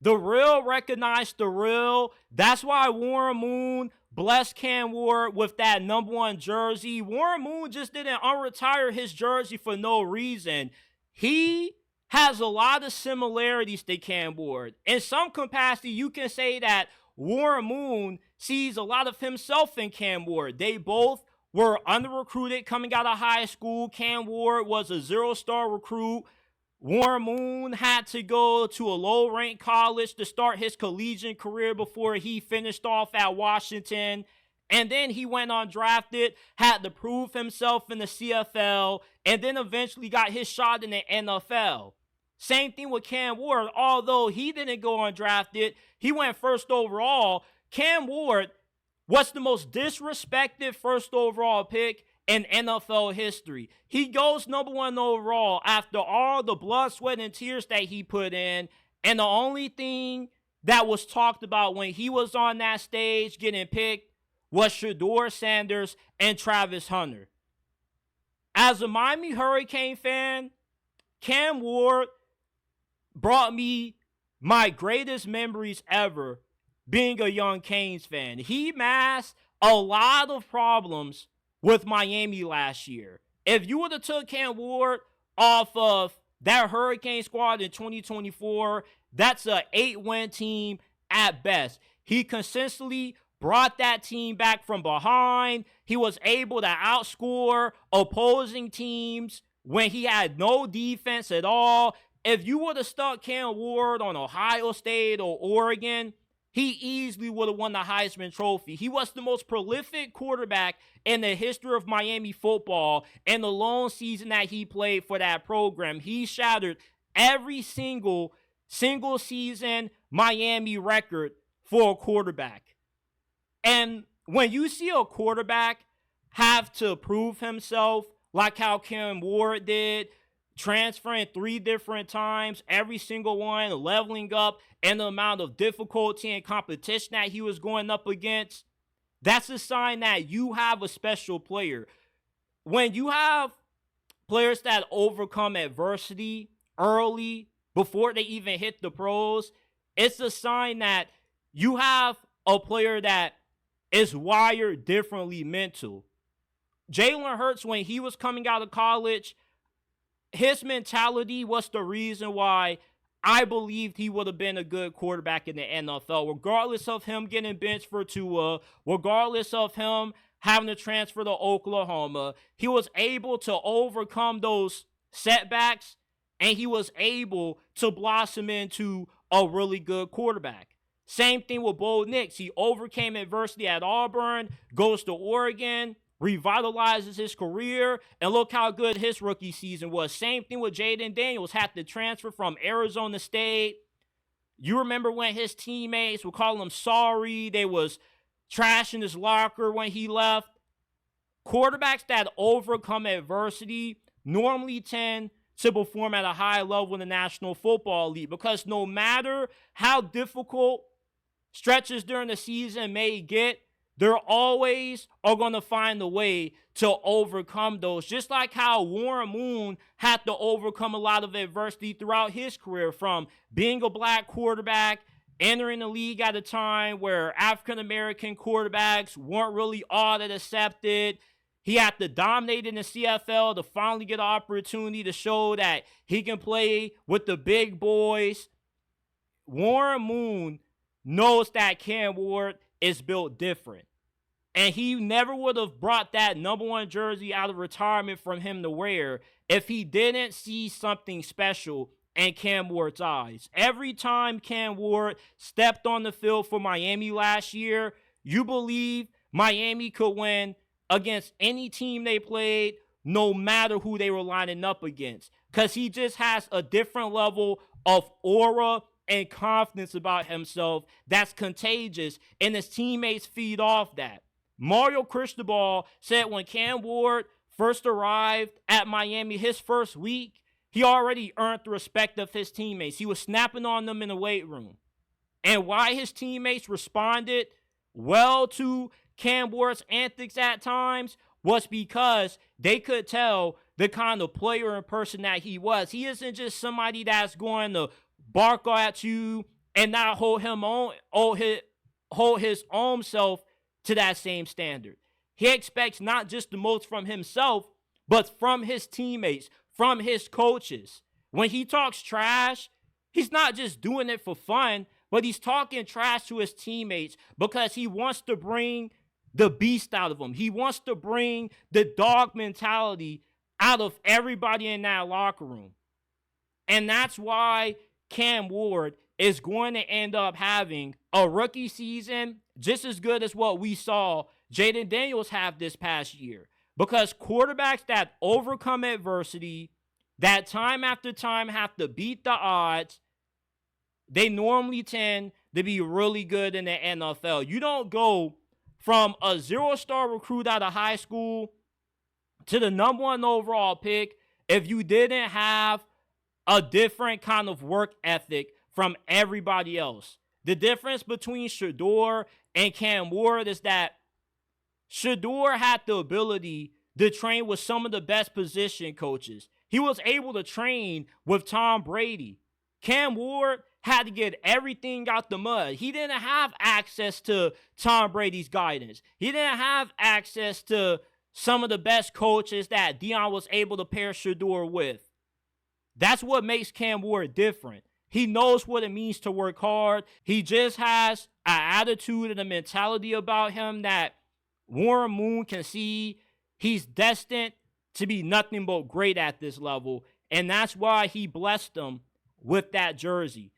The real recognize the real. That's why Warren Moon blessed Cam Ward with that #1 jersey. Warren Moon just didn't unretire his jersey for no reason. He has a lot of similarities to Cam Ward. In some capacity, you can say that Warren Moon sees a lot of himself in Cam Ward. They both were under-recruited coming out of high school. Cam Ward was a 0-star recruit. Warren Moon had to go to a low-ranked college to start his collegiate career before he finished off at Washington. And then he went undrafted, had to prove himself in the CFL, and then eventually got his shot in the NFL. Same thing with Cam Ward. Although he didn't go undrafted, he went first overall. Cam Ward was the most disrespected first overall pick in NFL history. He goes #1 overall after all the blood, sweat, and tears that he put in. And the only thing that was talked about when he was on that stage getting picked was Shedeur Sanders and Travis Hunter. As a Miami Hurricane fan, Cam Ward brought me my greatest memories ever being a young Canes fan. He masked a lot of problems with Miami last year. If you would have took Cam Ward off of that Hurricane squad in 2024, that's an 8-win team at best. He consistently brought that team back from behind. He was able to outscore opposing teams when he had no defense at all. If you would have stuck Cam Ward on Ohio State or Oregon, he easily would have won the Heisman Trophy. He was the most prolific quarterback in the history of Miami football, and the lone season that he played for that program, he shattered every single season Miami record for a quarterback. And when you see a quarterback have to prove himself like how Cam Ward did, transferring 3 different times, every single one leveling up and the amount of difficulty and competition that he was going up against, that's a sign that you have a special player. When you have players that overcome adversity early before they even hit the pros, it's a sign that you have a player that is wired differently mental. Jalen Hurts, when he was coming out of college, his mentality was the reason why I believed he would have been a good quarterback in the NFL, regardless of him getting benched for Tua, regardless of him having to transfer to Oklahoma. He was able to overcome those setbacks, and he was able to blossom into a really good quarterback. Same thing with Bo Nix. He overcame adversity at Auburn, goes to Oregon, revitalizes his career, and look how good his rookie season was. Same thing with Jaden Daniels, had to transfer from Arizona State. You remember when his teammates would call him sorry, they was trashing his locker when he left. Quarterbacks that overcome adversity normally tend to perform at a high level in the National Football League, because no matter how difficult stretches during the season may get, they're always are going to find a way to overcome those. Just like how Warren Moon had to overcome a lot of adversity throughout his career, from being a black quarterback, entering the league at a time where African-American quarterbacks weren't really all that accepted. He had to dominate in the CFL to finally get an opportunity to show that he can play with the big boys. Warren Moon knows that Cam Ward is built different. And he never would have brought that #1 jersey out of retirement from him to wear if he didn't see something special in Cam Ward's eyes. Every time Cam Ward stepped on the field for Miami last year, you believe Miami could win against any team they played, no matter who they were lining up against. Because he just has a different level of aura and confidence about himself that's contagious, and his teammates feed off that. Mario Cristobal said when Cam Ward first arrived at Miami his first week, he already earned the respect of his teammates. He was snapping on them in the weight room. And why his teammates responded well to Cam Ward's antics at times was because they could tell the kind of player and person that he was. He isn't just somebody that's going to bark at you and not hold his own self to that same standard. He expects not just the most from himself, but from his teammates, from his coaches. When he talks trash, he's not just doing it for fun, but he's talking trash to his teammates because he wants to bring the beast out of them. He wants to bring the dog mentality out of everybody in that locker room. And that's why Cam Ward is going to end up having a rookie season just as good as what we saw Jaden Daniels have this past year. Because quarterbacks that overcome adversity, that time after time have to beat the odds, they normally tend to be really good in the NFL. You don't go from a 0-star recruit out of high school to the number 1 overall pick if you didn't have a different kind of work ethic from everybody else. The difference between Shedeur and Cam Ward is that Shedeur had the ability to train with some of the best position coaches. He was able to train with Tom Brady. Cam Ward had to get everything out the mud. He didn't have access to Tom Brady's guidance. He didn't have access to some of the best coaches that Deion was able to pair Shedeur with. That's what makes Cam Ward different. He knows what it means to work hard. He just has an attitude and a mentality about him that Warren Moon can see he's destined to be nothing but great at this level. And that's why he blessed him with that jersey.